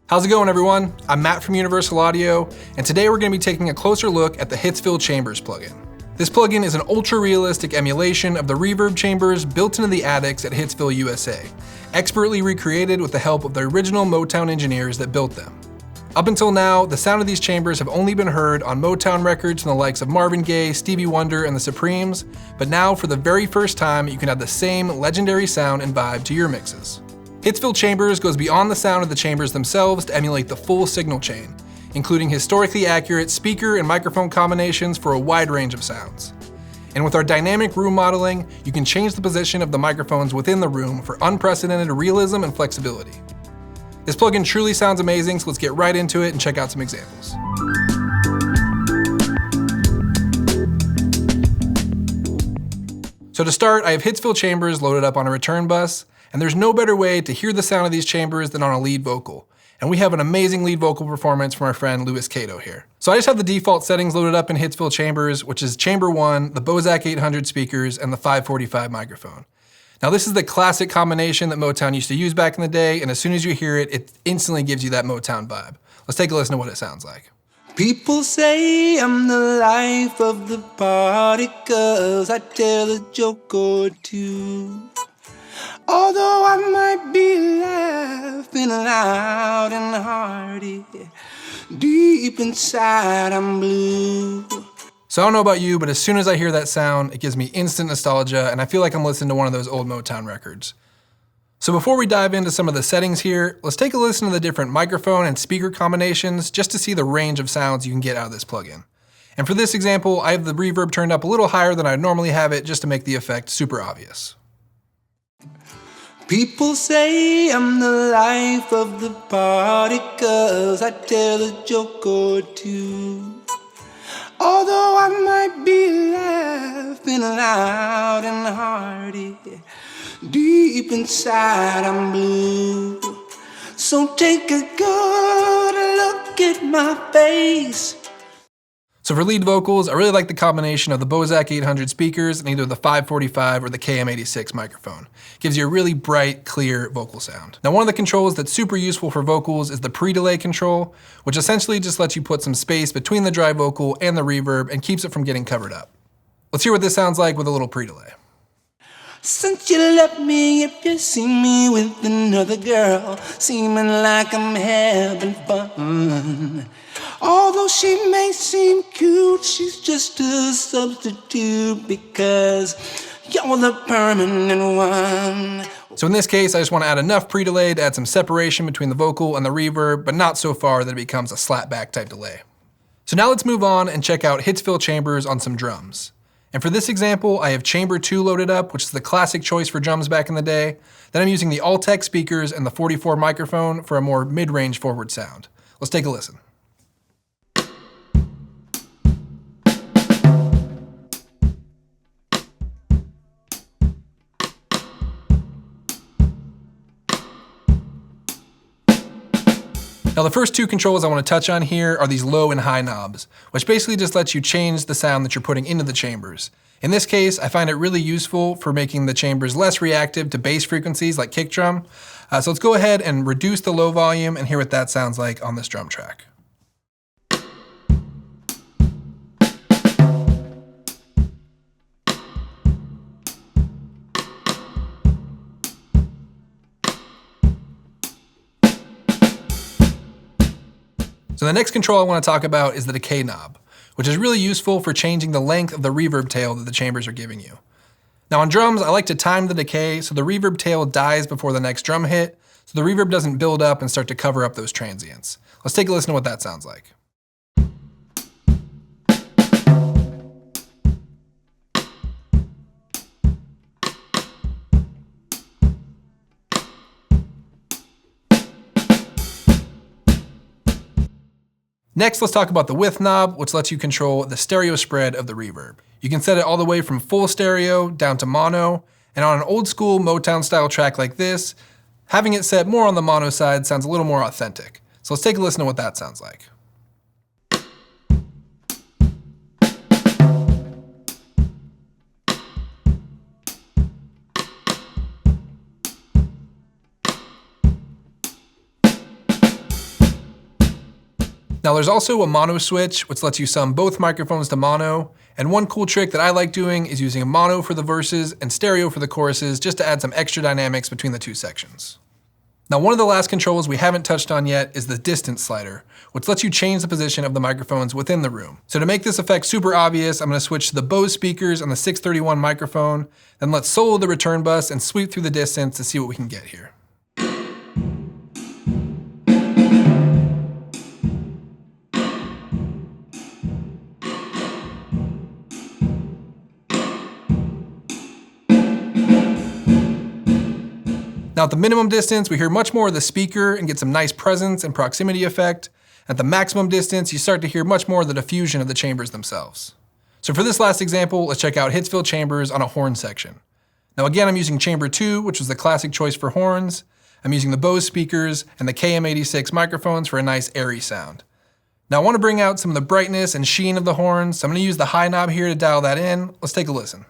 How's it going, everyone? I'm Matt from Universal Audio, and today we're going to be taking a closer look at the Hitsville Chambers plugin. This plugin is an ultra-realistic emulation of the reverb chambers built into the attics at Hitsville U.S.A, expertly recreated with the help of the original Motown engineers that built them. Up until now, the sound of these chambers have only been heard on Motown records from the likes of Marvin Gaye, Stevie Wonder, and the Supremes, but now for the very first time, you can add the same legendary sound and vibe to your mixes. Hitsville Chambers goes beyond the sound of the chambers themselves to emulate the full signal chain, including historically accurate speaker and microphone combinations for a wide range of sounds. And with our dynamic room modeling, you can change the position of the microphones within the room for unprecedented realism and flexibility. This plugin truly sounds amazing, so let's get right into it and check out some examples. So to start, I have Hitsville Chambers loaded up on a return bus, and there's no better way to hear the sound of these chambers than on a lead vocal. And we have an amazing lead vocal performance from our friend Cato here. So I just have the default settings loaded up in Hitsville Chambers, which is Chamber 1, the Bozak 800 speakers, and the 545 microphone. Now this is the classic combination that Motown used to use back in the day, and as soon as you hear it, it instantly gives you that Motown vibe. Let's take a listen to what it sounds like. People say I'm the life of the party 'cause I tell a joke or two. Although I might be laughing loud and hearty, deep inside I'm blue. So I don't know about you, but as soon as I hear that sound, it gives me instant nostalgia, and I feel like I'm listening to one of those old Motown records. So before we dive into some of the settings here, let's take a listen to the different microphone and speaker combinations just to see the range of sounds you can get out of this plugin. And for this example, I have the reverb turned up a little higher than I normally have it just to make the effect super obvious. People say I'm the life of the party 'cause I tell a joke or two. Although I might be laughing loud and hearty, deep inside I'm blue. So take a good look at my face. So for lead vocals, I really like the combination of the Bozak 800 speakers and either the 545 or the KM86 microphone. It gives you a really bright, clear vocal sound. Now one of the controls that's super useful for vocals is the pre-delay control, which essentially just lets you put some space between the dry vocal and the reverb and keeps it from getting covered up. Let's hear what this sounds like with a little pre-delay. Since you left me, if you see me with another girl, seeming like I'm having fun. Although she may seem cute, she's just a substitute because you're the permanent one. So in this case, I just want to add enough pre-delay to add some separation between the vocal and the reverb, but not so far that it becomes a slapback type delay. So now let's move on and check out Hitsville Chambers on some drums. And for this example, I have Chamber 2 loaded up, which is the classic choice for drums back in the day. Then I'm using the All-Tech speakers and the 44 microphone for a more mid-range forward sound. Let's take a listen. Now the first two controls I want to touch on here are these low and high knobs, which basically just lets you change the sound that you're putting into the chambers. In this case, I find it really useful for making the chambers less reactive to bass frequencies like kick drum. So let's go ahead and reduce the low volume and hear what that sounds like on this drum track. So the next control I want to talk about is the decay knob, which is really useful for changing the length of the reverb tail that the chambers are giving you. Now on drums, I like to time the decay so the reverb tail dies before the next drum hit, so the reverb doesn't build up and start to cover up those transients. Let's take a listen to what that sounds like. Next, let's talk about the width knob, which lets you control the stereo spread of the reverb. You can set it all the way from full stereo down to mono, and on an old school Motown style track like this, having it set more on the mono side sounds a little more authentic. So let's take a listen to what that sounds like. Now there's also a mono switch, which lets you sum both microphones to mono, and one cool trick that I like doing is using a mono for the verses and stereo for the choruses just to add some extra dynamics between the two sections. Now one of the last controls we haven't touched on yet is the distance slider, which lets you change the position of the microphones within the room. So to make this effect super obvious, I'm going to switch to the Bose speakers on the 631 microphone, then let's solo the return bus and sweep through the distance to see what we can get here. Now at the minimum distance, we hear much more of the speaker and get some nice presence and proximity effect. At the maximum distance, you start to hear much more of the diffusion of the chambers themselves. So for this last example, let's check out Hitsville Chambers on a horn section. Now again, I'm using chamber 2, which was the classic choice for horns. I'm using the Bose speakers and the KM86 microphones for a nice airy sound. Now I want to bring out some of the brightness and sheen of the horns, so I'm going to use the high knob here to dial that in. Let's take a listen.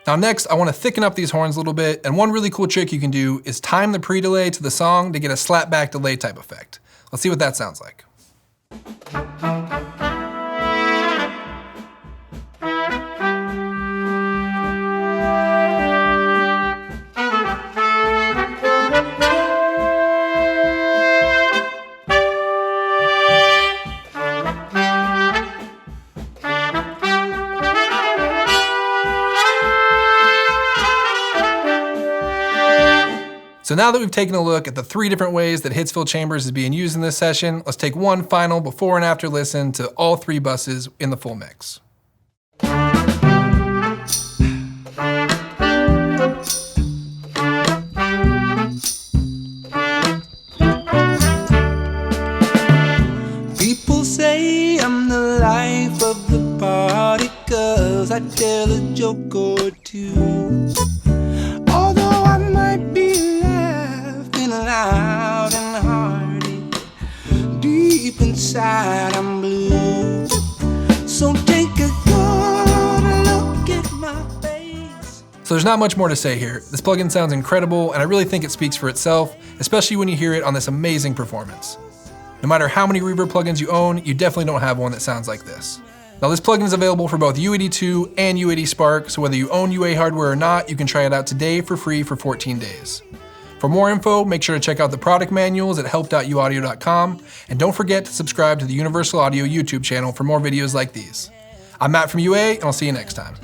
Now next, I want to thicken up these horns a little bit, and one really cool trick you can do is time the pre-delay to the song to get a slap-back delay type effect. Let's see what that sounds like. So now that we've taken a look at the 3 different ways that Hitsville Chambers is being used in this session, let's take one final before and after listen to all 3 buses in the full mix. People say I'm the life of the party, 'cause I tell a joke or two. Although I might be laughing loud and hearty, deep inside I'm blue. So take a good look at my face. So there's not much more to say here. This plugin sounds incredible, and I really think it speaks for itself, especially when you hear it on this amazing performance. No matter how many reverb plugins you own, you definitely don't have one that sounds like this. Now this plugin is available for both UAD 2 and UAD Spark, so whether you own UA hardware or not, you can try it out today for free for 14 days. For more info, make sure to check out the product manuals at help.uaudio.com, and don't forget to subscribe to the Universal Audio YouTube channel for more videos like these. I'm Matt from UA, and I'll see you next time.